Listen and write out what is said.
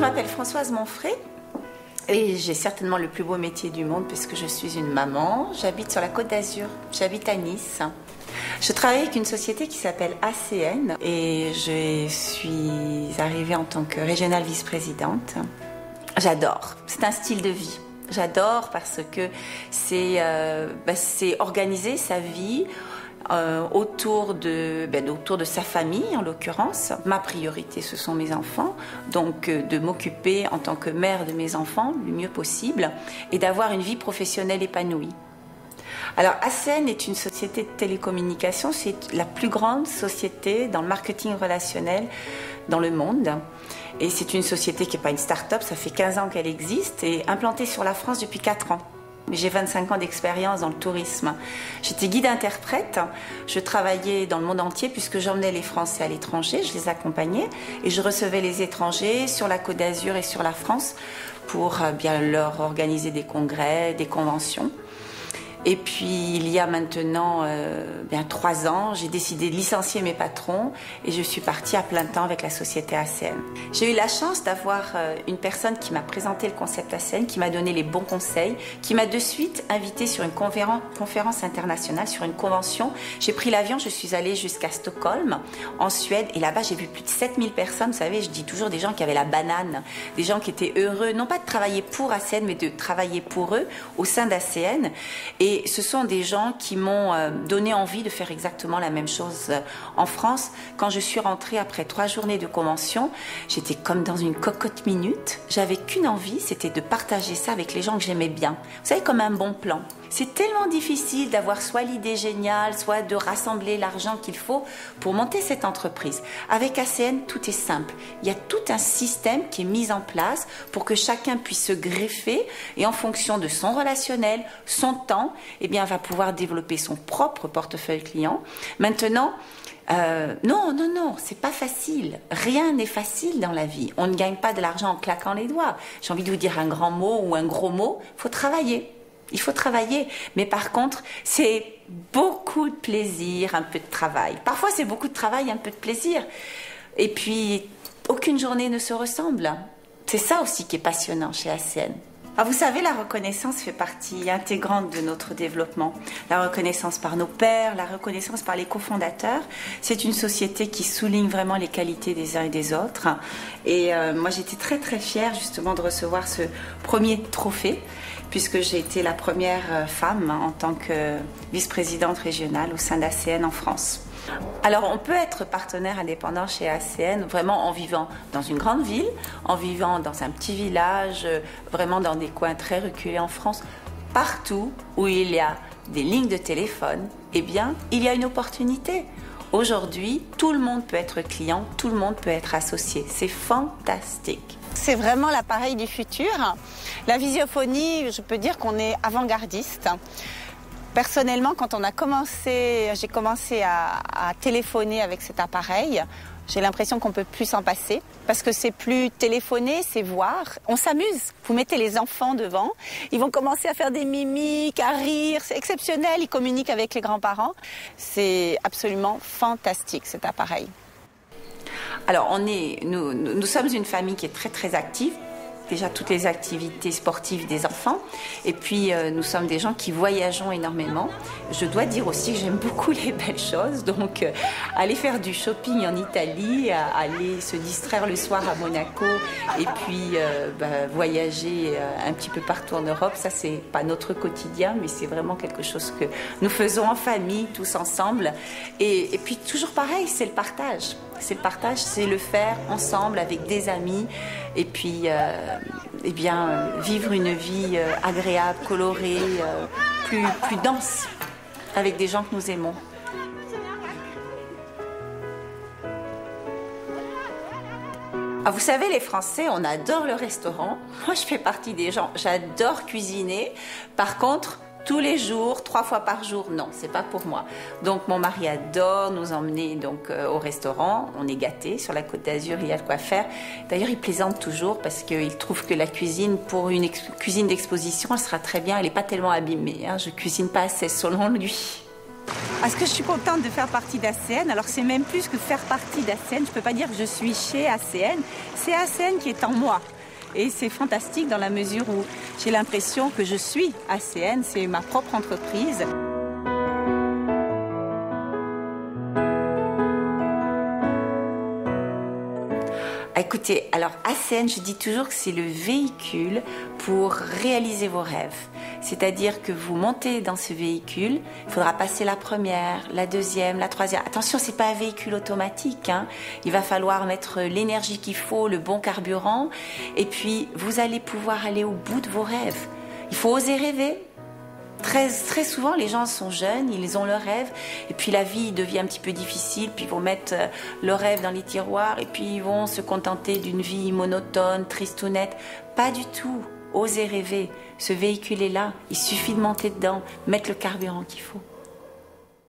m'appelle Françoise Monfray et j'ai certainement le plus beau métier du monde puisque je suis une maman. J'habite sur la Côte d'Azur, j'habite à Nice. Je travaille avec une société qui s'appelle ACN et je suis arrivée en tant que régionale vice-présidente. J'adore, c'est un style de vie. J'adore parce que c'est organiser sa vie autour de sa famille en l'occurrence. Ma priorité ce sont mes enfants, donc de m'occuper en tant que mère de mes enfants le mieux possible et d'avoir une vie professionnelle épanouie. Alors ACN est une société de télécommunications, c'est la plus grande société dans le marketing relationnel dans le monde. Et c'est une société qui n'est pas une start-up, ça fait 15 ans qu'elle existe et implantée sur la France depuis 4 ans. J'ai 25 ans d'expérience dans le tourisme. J'étais guide-interprète, je travaillais dans le monde entier puisque j'emmenais les Français à l'étranger, je les accompagnais et je recevais les étrangers sur la Côte d'Azur et sur la France pour bien leur organiser des congrès, des conventions. Et puis il y a maintenant 3 ans, j'ai décidé de licencier mes patrons et je suis partie à plein temps avec la société ACN. J'ai eu la chance d'avoir une personne qui m'a présenté le concept ACN, qui m'a donné les bons conseils, qui m'a de suite invitée sur une conférence internationale, sur une convention. J'ai pris l'avion, je suis allée jusqu'à Stockholm, en Suède, et là-bas j'ai vu plus de 7000 personnes. Vous savez, je dis toujours des gens qui avaient la banane, des gens qui étaient heureux, non pas de travailler pour ACN, mais de travailler pour eux au sein d'ACN. Et ce sont des gens qui m'ont donné envie de faire exactement la même chose en France. Quand je suis rentrée après 3 journées de convention, j'étais comme dans une cocotte minute. J'avais qu'une envie, c'était de partager ça avec les gens que j'aimais bien. Vous savez, comme un bon plan. C'est tellement difficile d'avoir soit l'idée géniale, soit de rassembler l'argent qu'il faut pour monter cette entreprise. Avec ACN, tout est simple. Il y a tout un système qui est mis en place pour que chacun puisse se greffer et en fonction de son relationnel, son temps, eh bien, va pouvoir développer son propre portefeuille client. Maintenant, non, c'est pas facile. Rien n'est facile dans la vie. On ne gagne pas de l'argent en claquant les doigts. J'ai envie de vous dire un grand mot ou un gros mot. Il faut travailler. Il faut travailler. Mais par contre, c'est beaucoup de plaisir, un peu de travail. Parfois, c'est beaucoup de travail, un peu de plaisir. Et puis, aucune journée ne se ressemble. C'est ça aussi qui est passionnant chez ACN. Ah, vous savez, la reconnaissance fait partie intégrante de notre développement. La reconnaissance par nos pairs, la reconnaissance par les cofondateurs. C'est une société qui souligne vraiment les qualités des uns et des autres. Et moi, j'étais très très fière justement de recevoir ce premier trophée, puisque j'ai été la première femme en tant que vice-présidente régionale au sein d'ACN en France. Alors, on peut être partenaire indépendant chez ACN vraiment en vivant dans une grande ville, en vivant dans un petit village, vraiment dans des coins très reculés en France. Partout où il y a des lignes de téléphone, eh bien, il y a une opportunité. Aujourd'hui, tout le monde peut être client, tout le monde peut être associé. C'est fantastique. C'est vraiment l'appareil du futur. La visiophonie, je peux dire qu'on est avant-gardiste. Personnellement, quand j'ai commencé à téléphoner avec cet appareil, j'ai l'impression qu'on ne peut plus s'en passer parce que c'est plus téléphoner, c'est voir. On s'amuse. Vous mettez les enfants devant, ils vont commencer à faire des mimiques, à rire. C'est exceptionnel, ils communiquent avec les grands-parents. C'est absolument fantastique cet appareil. Alors, nous sommes une famille qui est très très active. Déjà toutes les activités sportives des enfants et puis nous sommes des gens qui voyageons énormément. Je dois dire aussi que j'aime beaucoup les belles choses, donc aller faire du shopping en Italie, aller se distraire le soir à Monaco et puis voyager un petit peu partout en Europe, ça c'est pas notre quotidien mais c'est vraiment quelque chose que nous faisons en famille tous ensemble et puis toujours pareil, c'est le partage. C'est le partage, c'est le faire ensemble avec des amis et puis vivre une vie agréable, colorée, plus dense avec des gens que nous aimons. Ah, vous savez, les Français, on adore le restaurant. Moi, je fais partie des gens, j'adore cuisiner. Par contre, tous les jours, 3 fois par jour, non, c'est pas pour moi. Donc mon mari adore nous emmener au restaurant. On est gâtés sur la Côte d'Azur, il y a de quoi faire. D'ailleurs, il plaisante toujours parce qu'il trouve que la cuisine, pour une cuisine d'exposition, elle sera très bien. Elle n'est pas tellement abîmée. Hein. Je cuisine pas assez selon lui. Est-ce que je suis contente de faire partie d'ACN? Alors c'est même plus que faire partie d'ACN, je ne peux pas dire que je suis chez ACN, c'est ACN qui est en moi. Et c'est fantastique dans la mesure où j'ai l'impression que je suis ACN, c'est ma propre entreprise. Écoutez, alors ACN, je dis toujours que c'est le véhicule pour réaliser vos rêves. C'est-à-dire que vous montez dans ce véhicule, il faudra passer la première, la deuxième, la troisième. Attention, c'est pas un véhicule automatique, hein. Il va falloir mettre l'énergie qu'il faut, le bon carburant, et puis vous allez pouvoir aller au bout de vos rêves. Il faut oser rêver. Très souvent, les gens sont jeunes, ils ont leurs rêves, et puis la vie devient un petit peu difficile, puis ils vont mettre leurs rêves dans les tiroirs, et puis ils vont se contenter d'une vie monotone, tristounette. Pas du tout. Osez rêver. Ce véhicule est là. Il suffit de monter dedans, mettre le carburant qu'il faut.